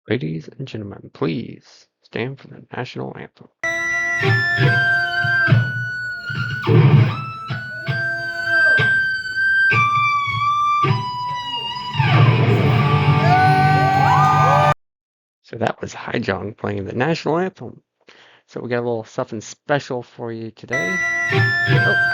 Ladies and gentlemen, please stand for the national anthem. So that was Haijong playing the national anthem. So we got a little something special for you today. Oh,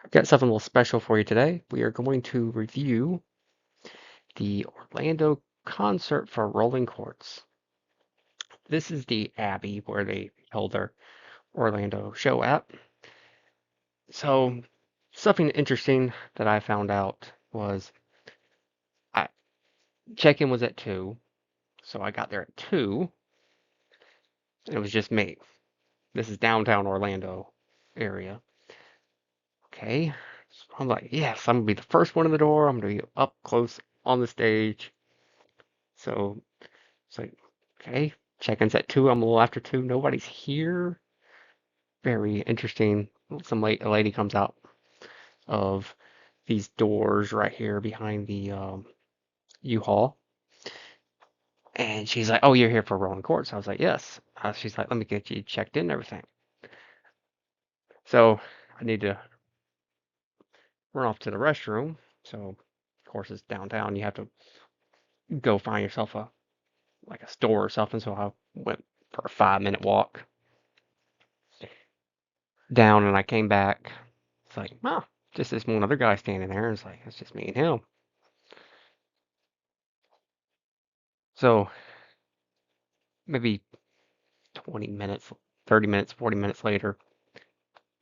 I've got something a little special for you today. We are going to review the Orlando concert for Rolling Quartz. This is the Abbey where they held their Orlando show at. So something interesting that I found out was I check-in was at 2, so I got there at 2, and it was just me. This is downtown Orlando area. Okay. So I'm like, yes, I'm gonna be the first one in the door. I'm gonna be up close on the stage. So it's like, okay, check-in's at 2. I'm a little after 2. Nobody's here. Very interesting. A lady comes out of these doors right here behind the U-Haul. And she's like, oh, you're here for Rolling Courts. I was like, yes. She's like, let me get you checked in and everything. So I need to run off to the restroom. So, of course, it's downtown. You have to go find yourself a store or something. So I went for a 5-minute walk down, and I came back. It's like, oh, just this one other guy standing there. It's like, it's just me and him. So maybe 20 minutes, 30 minutes, 40 minutes later,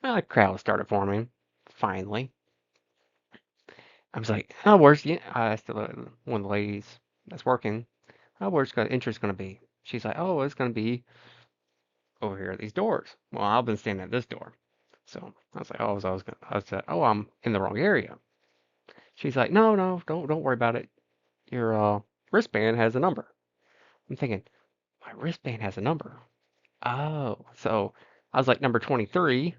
a crowd started forming. Finally, I was like, oh, I asked one of the ladies that's working, oh, where's the entrance going to be? She's like, oh, it's going to be over here at these doors. Well, I've been standing at this door. So I was like, oh, I said, oh, I'm in the wrong area. She's like, no, no, don't worry about it. Your wristband has a number. I'm thinking, my wristband has a number. Oh, so I was like number 23.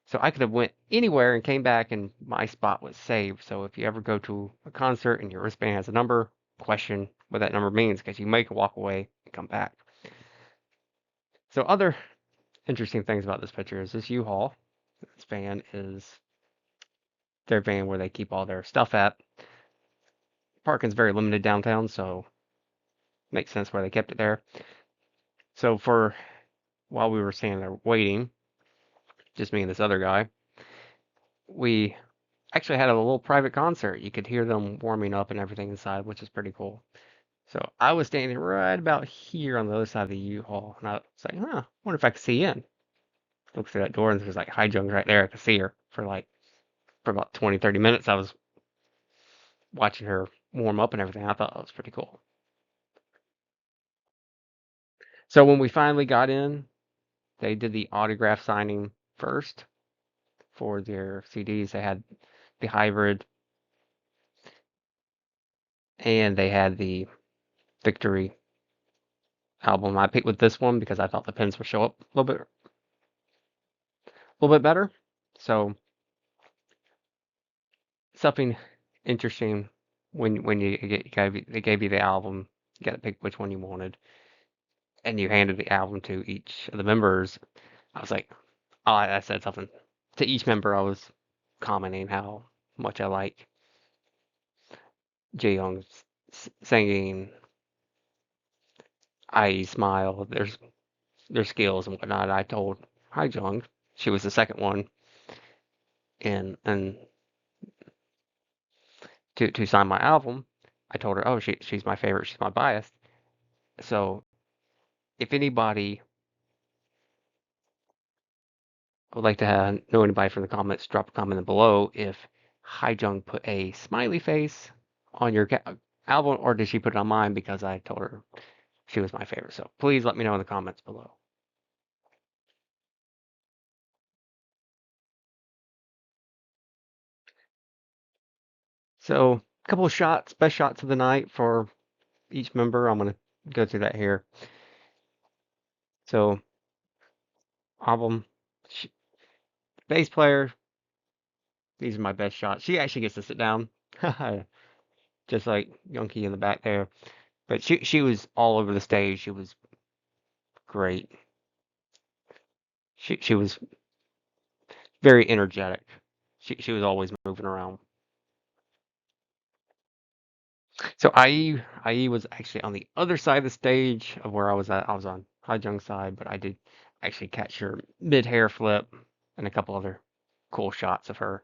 So I could have went anywhere and came back and my spot was saved. So if you ever go to a concert and your wristband has a number, question what that number means because you may walk away and come back. So other interesting things about this picture is this U-Haul. This van is their van where they keep all their stuff at. Parking's very limited downtown, so makes sense why they kept it there. So while we were standing there waiting, just me and this other guy, we actually had a little private concert. You could hear them warming up and everything inside, which is pretty cool. So I was standing right about here on the other side of the U-Haul, and I was like, huh, wonder if I could see in. Look through that door, and there's like Haijung's right there. I could see her for about 20, 30 minutes. I was watching her warm up and everything. I thought that was pretty cool. So when we finally got in, they did the autograph signing first for their CDs. They had the hybrid and they had the Victory album. I picked with this one because I thought the pins would show up a little bit better. So something interesting when they gave you the album, you got to pick which one you wanted, and you handed the album to each of the members. I was like, oh, I said something to each member. I was commenting how much I like Jaeyoung's singing, I smile, their skills and whatnot. I told Haijung, she was the second one, and to sign my album, I told her, oh, she's my favorite, she's my bias. So if anybody would like to know anybody from the comments, drop a comment below if Haijung put a smiley face on your album, or did she put it on mine because I told her she was my favorite. So please let me know in the comments below. So a couple of shots, best shots of the night for each member. I'm going to go through that here. So album. She, bass player, these are my best shots. She actually gets to sit down, just like Yonki in the back there. But she was all over the stage. She was great. She was very energetic. She was always moving around. So IE was actually on the other side of the stage of where I was at. I was on Hajung's side, but I did actually catch her mid hair flip and a couple other cool shots of her.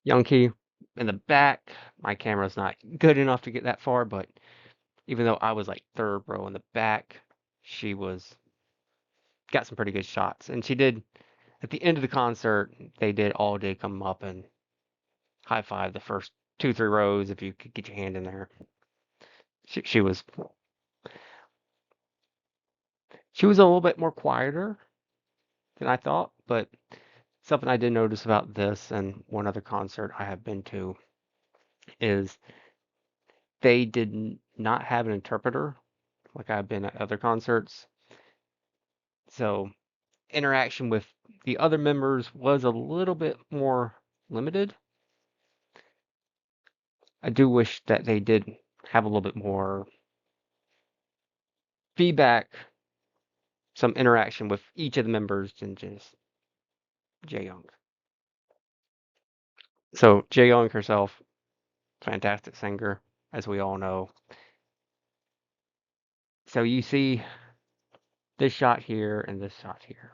Yonki in the back. My camera's not good enough to get that far, but even though I was like third row in the back, she was got some pretty good shots. And she did at the end of the concert, they did come up and high five the first 2, 3 rows if you could get your hand in there. She was a little bit more quieter than I thought, but something I did notice about this and one other concert I have been to is they did not have an interpreter like I've been at other concerts. So interaction with the other members was a little bit more limited. I do wish that they did have a little bit more feedback, some interaction with each of the members than just Jae-young. So Jae-young herself, fantastic singer, as we all know. So you see this shot here and this shot here.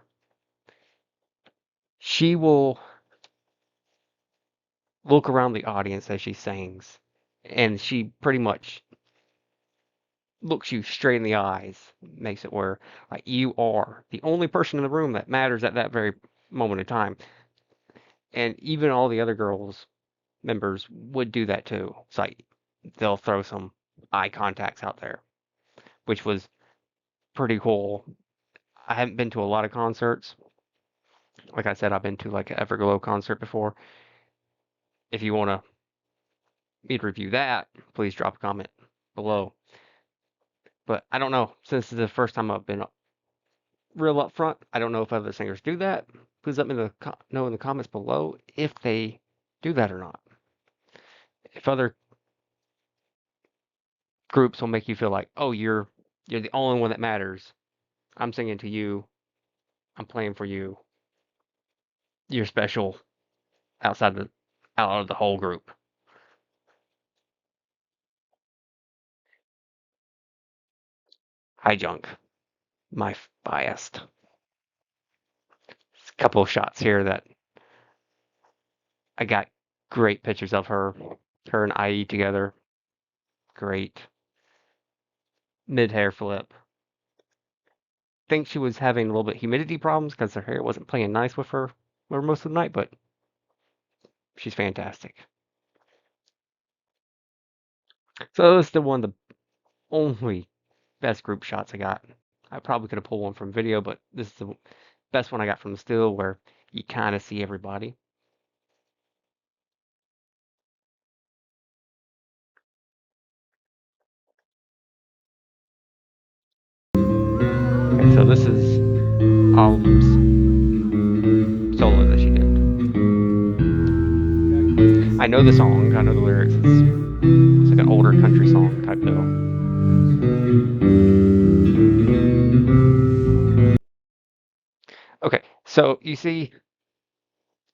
She will look around the audience as she sings, and she pretty much looks you straight in the eyes, makes it where like you are the only person in the room that matters at that very moment in time. And even all the other girls members would do that too. It's like they'll throw some eye contacts out there, which was pretty cool. I haven't been to a lot of concerts. Like I said, I've been to like an Everglow concert before. If you want me to review that, please drop a comment below. But I don't know, since this is the first time I've been real upfront, I don't know if other singers do that. Please let me know in the comments below if they do that or not. If other groups will make you feel like, oh, you're the only one that matters. I'm singing to you. I'm playing for you. You're special out of the whole group. Hi, Junk. My biased. A couple of shots here that I got great pictures of her and IE together. Great. Mid hair flip. Think she was having a little bit humidity problems because her hair wasn't playing nice with her most of the night, but she's fantastic. So this is one of the only best group shots I got. I probably could have pulled one from video, but this is the best one I got from the still where you kind of see everybody. Okay, so this is album's solo that she did. I know the song, I know the lyrics. It's like an older country song type deal. Okay, so you see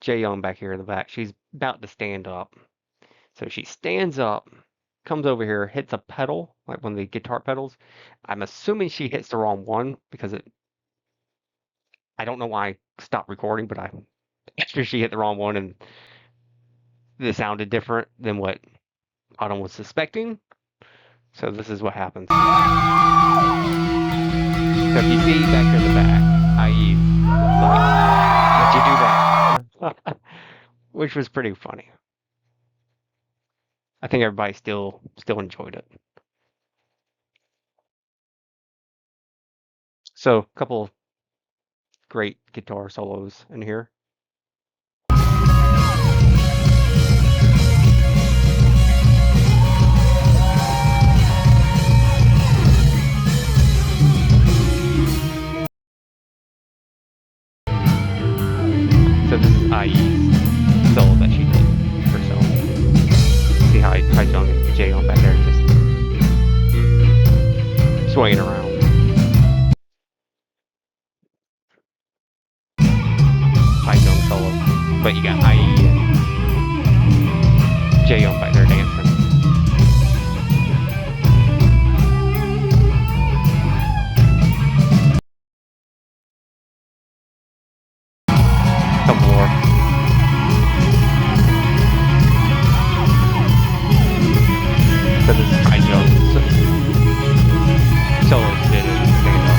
Jae-young back here in the back. She's about to stand up. So she stands up, comes over here, hits a pedal, like one of the guitar pedals. I'm assuming she hits the wrong one because I don't know why I stopped recording, but after she hit the wrong one and this sounded different than what Autumn was suspecting. So this is what happens. So if you see back in the back, i.e., like, why'd you do that? Which was pretty funny. I think everybody still enjoyed it. So a couple great guitar solos in here. IE's solo that she did herself. See how Haijung and Jaeyoung back there just swinging around. Haijung solo. But you got IE and Jaeyoung back there dancing. Couple more. So this is Haijung solo she did in stand up.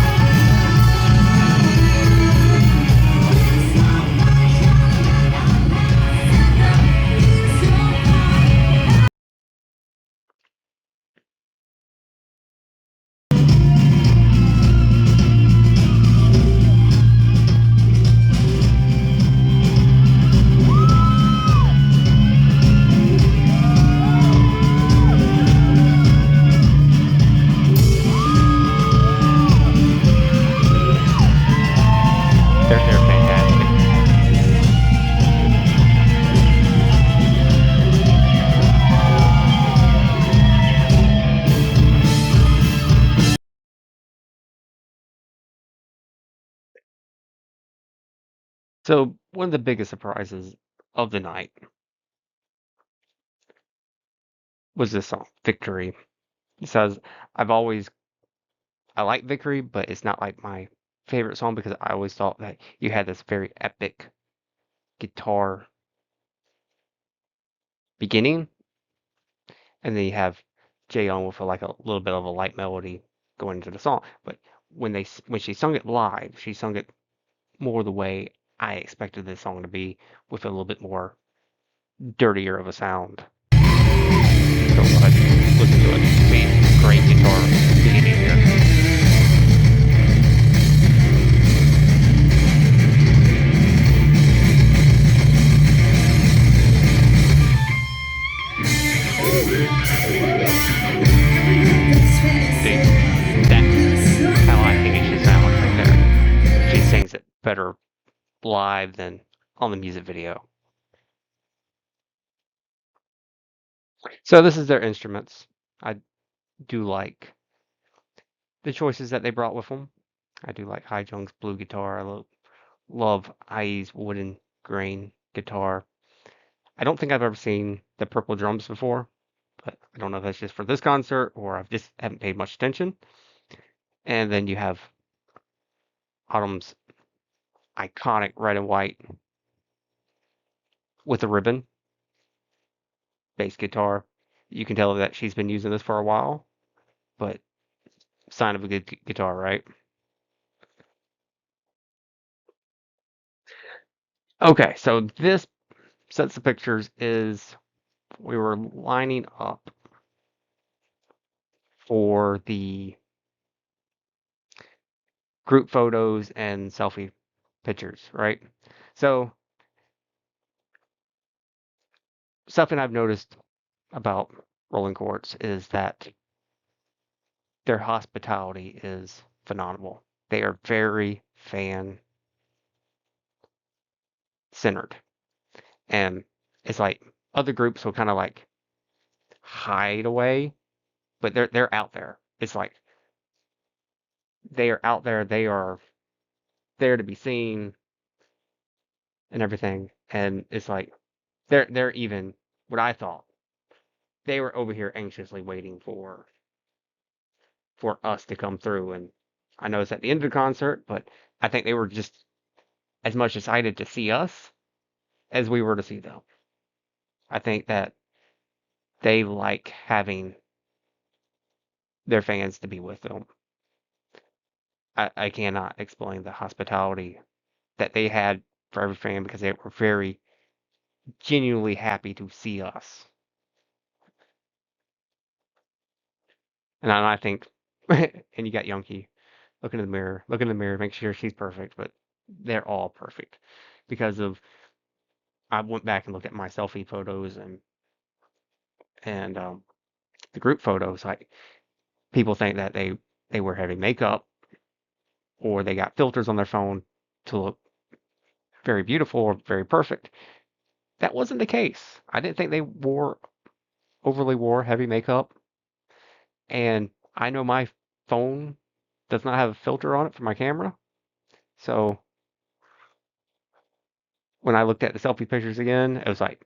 They're fantastic. So one of the biggest surprises of the night was this song, Victory. It says, I like Victory, but it's not like my favorite song because I always thought that you had this very epic guitar beginning, and then you have Jaeyoung with like a little bit of a light melody going into the song. But when she sung it live, she sung it more the way I expected this song to be, with a little bit more dirtier of a sound. So let's listen to it. See, great guitar beginning here. See, that's how I think it should sound right there. She sings it better live than on the music video. So this is their instruments. I do like the choices that they brought with them. I do like Haijung's blue guitar. I love IE's wooden grain guitar. I don't think I've ever seen the purple drums before, but I don't know if that's just for this concert or I've just haven't paid much attention. And then you have Autumn's iconic red and white with a ribbon bass guitar. You can tell that she's been using this for a while, but sign of a good guitar, right? Okay, so this sets the pictures is we were lining up for the group photos and selfie pictures, right? So something I've noticed about Rolling Quartz is that their hospitality is phenomenal. They are very fan centered. And it's like other groups will kind of like hide away, but they're out there. It's like they are out there, they are there to be seen and everything. And it's like they're even what I thought. They were over here anxiously waiting for us to come through. And I know it's at the end of the concert, but I think they were just as much excited to see us as we were to see them. I think that they like having their fans to be with them. I cannot explain the hospitality that they had for every fan because they were very genuinely happy to see us. And I think, and you got Yonki, look in the mirror, make sure she's perfect, but they're all perfect because of I went back and looked at my selfie photos and the group photos. Like people think that they were having makeup or they got filters on their phone to look very beautiful or very perfect. That wasn't the case. I didn't think they overly wore heavy makeup. And I know my phone does not have a filter on it for my camera. So when I looked at the selfie pictures again, it was like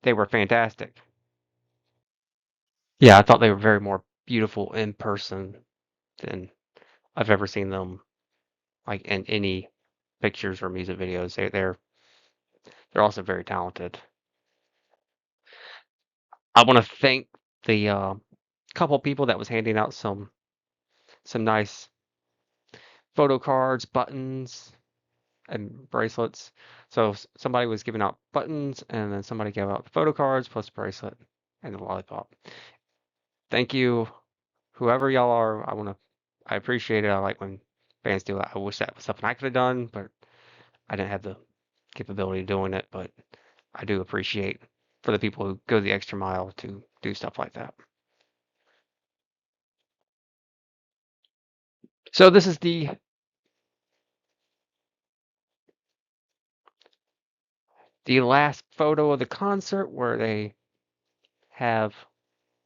they were fantastic. Yeah, I thought they were very more beautiful in person than I've ever seen them like in any pictures or music videos. They're also very talented. I want to thank the couple people that was handing out some nice photo cards, buttons, and bracelets. So somebody was giving out buttons, and then somebody gave out the photo cards plus the bracelet and the lollipop. Thank you, whoever y'all are. I appreciate it. I like when fans do it. I wish that was something I could have done, but I didn't have the capability of doing it. But I do appreciate for the people who go the extra mile to do stuff like that. So this is the last photo of the concert where they have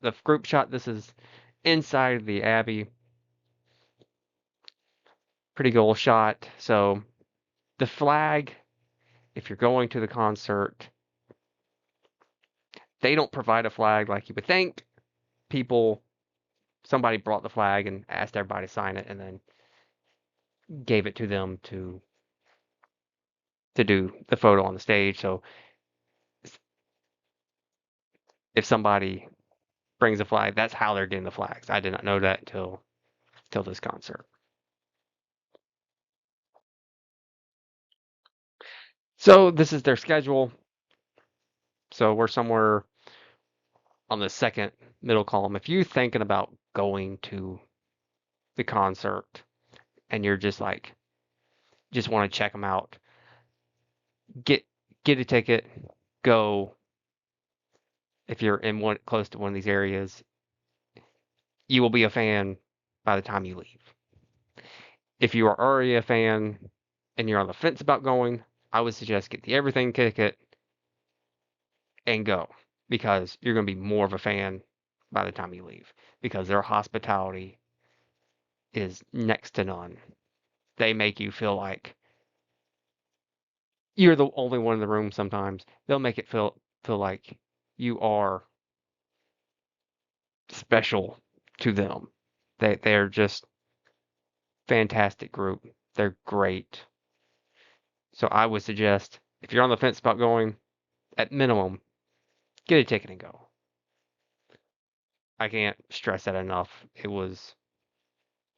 the group shot. This is inside the Abbey. Pretty cool shot. So the flag, if you're going to the concert, they don't provide a flag like you would think. Somebody brought the flag and asked everybody to sign it and then gave it to them to do the photo on the stage. So if somebody brings a flag, that's how they're getting the flags. I did not know that until this concert. So this is their schedule. So we're somewhere on the second middle column. If you're thinking about going to the concert and you're just want to check them out, get a ticket, go. If you're in one close to one of these areas, you will be a fan by the time you leave. If you are already a fan and you're on the fence about going, I would suggest get the everything ticket and go because you're going to be more of a fan by the time you leave because their hospitality is next to none. They make you feel like you're the only one in the room sometimes. They'll make it feel like you are special to them. They're just fantastic group. They're great. So I would suggest if you're on the fence about going, at minimum, get a ticket and go. I can't stress that enough. It was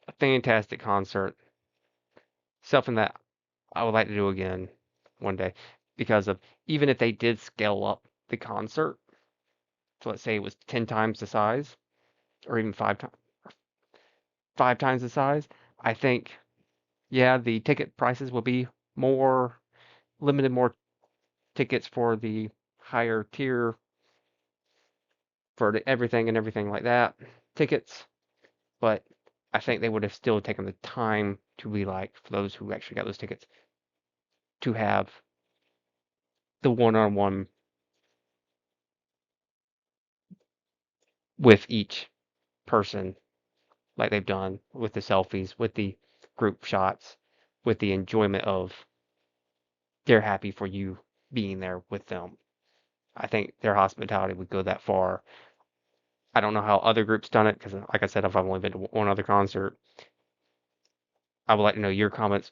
a fantastic concert. Something that I would like to do again one day because of even if they did scale up the concert, so let's say it was 10 times the size or even five times the size, I think yeah, the ticket prices will be more limited, more tickets for the higher tier for everything and everything like that tickets, but I think they would have still taken the time to be like for those who actually got those tickets to have the one-on-one with each person like they've done with the selfies, with the group shots, with the enjoyment of they're happy for you being there with them. I think their hospitality would go that far. I don't know how other groups done it because, like I said, I've only been to one other concert. I would like to know your comments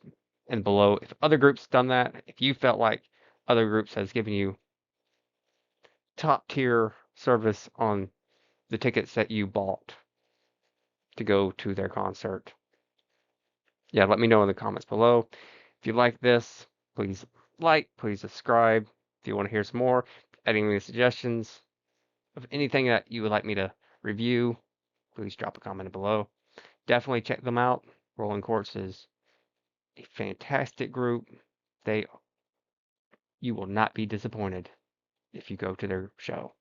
and below if other groups done that. If you felt like other groups has given you top tier service on the tickets that you bought to go to their concert. Yeah, let me know in the comments below. If you like this, please please subscribe. If you want to hear some more, any suggestions of anything that you would like me to review, please drop a comment below. Definitely check them out. Rolling Quartz is a fantastic group. You will not be disappointed if you go to their show.